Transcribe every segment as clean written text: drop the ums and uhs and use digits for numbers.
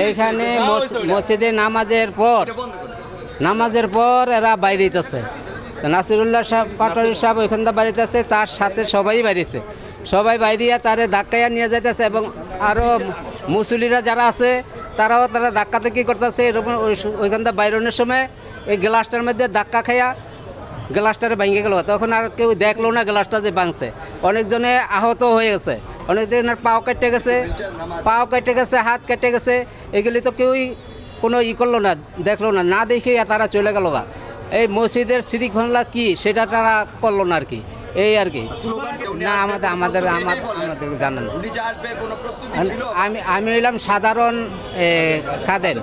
এইখানে মসজিদে নামাজের পর এরা বাইরেছে। নাসিরুল্লাহ সাহেব পাটোয়ারি সাহেব ওইখানটা বাড়িতে আছে, তার সাথে সবাই বাইরেছে। সবাই বাইরিয়া তারে ধাক্কাইয়া নিয়ে যাইতেছে এবং আরও মুসল্লিরা যারা আছে তারা ধাক্কাতে কী করতেছে, এরকম ওইখানটা বাইরনের সময় এই গ্লাসটার মধ্যে ধাক্কা খাইয়া গ্লাসটারে ভেঙে গেল। তখন আর কেউ দেখলো না গ্লাসটা যে ভাঙছে। অনেকজনে আহত হয়ে গেছে, অনেকজনের পাও কেটে গেছে, হাত কেটে গেছে। এগুলি তো কেউই কোনো করলো না, দেখলো না, না দেখে তারা চলে গেল। এই মসজিদের শৃঙ্খলা কি সেটা তারা করলো না আর কি, এই আর কি। না আমাদের জানান। আমি হইলাম সাধারণ খাদেম,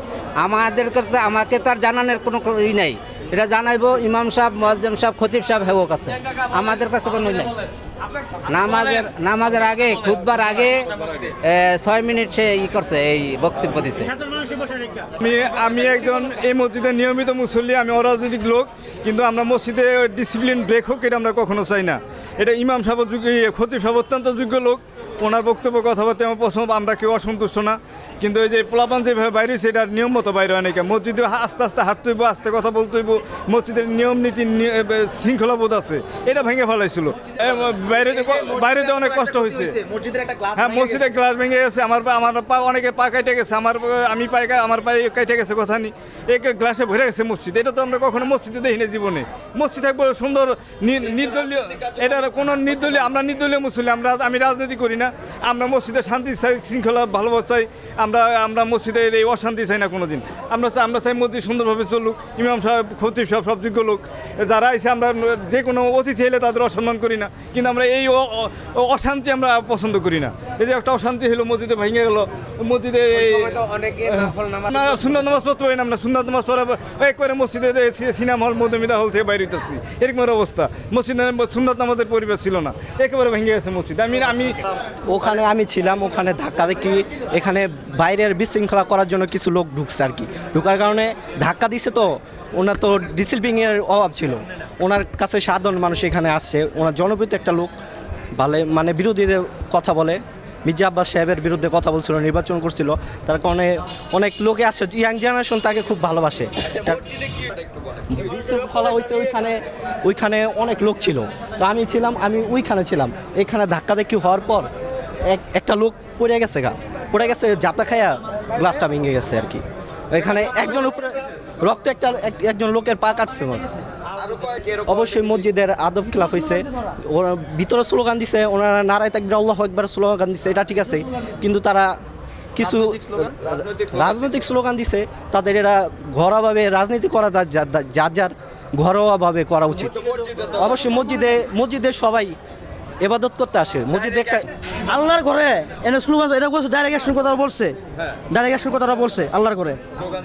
আমাকে তো আর জানানোর কোনো ই নাই। এটা জানাইবো ইমাম সাহেব, মুয়াজ্জিম সাহেব, খতিব সাহেব হেও কাছে, আমাদের কাছে কোনো নাই। নামাজের আগে, খুতবার আগে 6 মিনিট সে করছে, এই বক্তব্য দিচ্ছে। আমি একজন এই মসজিদের নিয়মিত মুসল্লি, আমি অরাজনৈতিক লোক, কিন্তু আমরা মসজিদে ডিসিপ্লিন ব্রেক হোক এটা আমরা কখনো চাই না। এটা ইমাম সাহেব যোগ্য, খতিব সাহেব অত্যন্ত যোগ্য লোক, ওনার বক্তব্য কথাবার্তা আমার পছন্দ, আমরা কেউ অসন্তুষ্ট না। কিন্তু এই যে পোলাপান যেভাবে বাইরে সেটার নিয়ম মতো বাইরে হয় নাকি। মসজিদে আস্তে আস্তে হাঁটতে হইব, আস্তে কথা বলতে হইব, মসজিদের নিয়ম নীতি শৃঙ্খলাবোধ আছে, এটা ভেঙে ফেলাইছিল। বাইরেতে অনেক কষ্ট হয়েছে। হ্যাঁ, মসজিদে গ্লাস ভেঙে গেছে, আমার পা, অনেকে পা কেটে গেছে, আমার পায়ে কেটে গেছে, কথা নেই, এক গ্লাসে ভরে গেছে মসজিদ। এটা তো আমরা কখনো মসজিদে দেখিনি জীবনে। মসজিদ থাকবো সুন্দর নির্দলীয়, এটার কোনো নির্দলীয়, আমরা নির্দলীয় মুসলিম, আমি রাজনীতি করি না। আমরা মসজিদে শান্তি চাই, শৃঙ্খলা ভালোবাসা চাই। আমরা মসজিদের এই অশান্তি চাই না কোনো দিন। আমরা চাই মসজিদ সুন্দরভাবে চলুক। ইমাম সাহেব, খতিব সাহেব সব যোগ্য লোক যারা আছে, আমরা যে কোনো অতিথি এলে তাদের অসম্মান করি না, কিন্তু আমরা এই অশান্তি আমরা পছন্দ করি না। এই যে একটা অশান্তি হলো, মসজিদে ভেঙে গেল, মসজিদে সুন্নাত নামাজ পড়তে পারি না আমরা। সুন্নাত নামাজ পড়া করে মসজিদে সিনেমা হল, মধুমিতা হল থেকে বাইরে হইতেছি, এরকম অবস্থা। মসজিদে সুন্নাত নামাজের পরিবেশ ছিল না, একেবারে ভেঙে গেছে মসজিদ। আমি ছিলাম ওখানে, ধাক্কা দেখি এখানে বাইরের বিশৃঙ্খলা করার জন্য কিছু লোক ঢুকছে আর কি। ঢুকার কারণে ধাক্কা দিচ্ছে, তো ওনার তো ডিসিপ্লিনের অভাব ছিল। ওনার কাছে সাধারণ মানুষ এখানে আসছে, ওনার জনপ্রিয় একটা লোক, ভালো মানে বিরোধীদের কথা বলে, মির্জা আব্বাস সাহেবের বিরুদ্ধে কথা বলছিল, নির্বাচন করছিল, তার কারণে অনেক লোকে আসছে, ইয়াং জেনারেশন তাকে খুব ভালোবাসে। বিশৃঙ্খলা হয়েছে ওইখানে অনেক লোক ছিল, তো আমি ওইখানে ছিলাম। এখানে ধাক্কা দেখি হওয়ার পর একটা লোক পড়ে গেছে জাতা খায়া গ্লাসটা ভেঙে গেছে আর কি। এখানে একজন উপরে রক্ত, একজন লোকের পা কাটছে। অবশ্যই মসজিদের আদব খিলাফ হয়েছে। ওরা ভিতরে স্লোগান দিছে, ওনারা নারায়ে তাকবীর আল্লাহু আকবার স্লোগান দিছে, এটা ঠিক আছে, কিন্তু তারা কিছু রাজনৈতিক স্লোগান দিছে, তাদের এরা ঘরোয়াভাবে রাজনীতি করা, যার ঘরোয়াভাবে করা উচিত। অবশ্যই মসজিদে সবাই ইবাদত করতে আসে, মসজিদে একটা আল্লাহর ঘরে এনে স্লোগান, এটা বলছে ডাইরেক্ট অ্যাকশন কথা বলছে, আল্লাহর ঘরে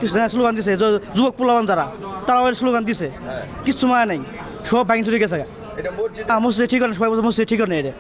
কিছু স্লোগান দিছে। যুবক পোলাবান তারা ওই স্লোগান দিছে, কিছু মায়া নেই, সব ভাঙি চুরি গেছে। মসজিদে ঠিক সবাই বলছে মসজিদে ঠিক নেই। এটা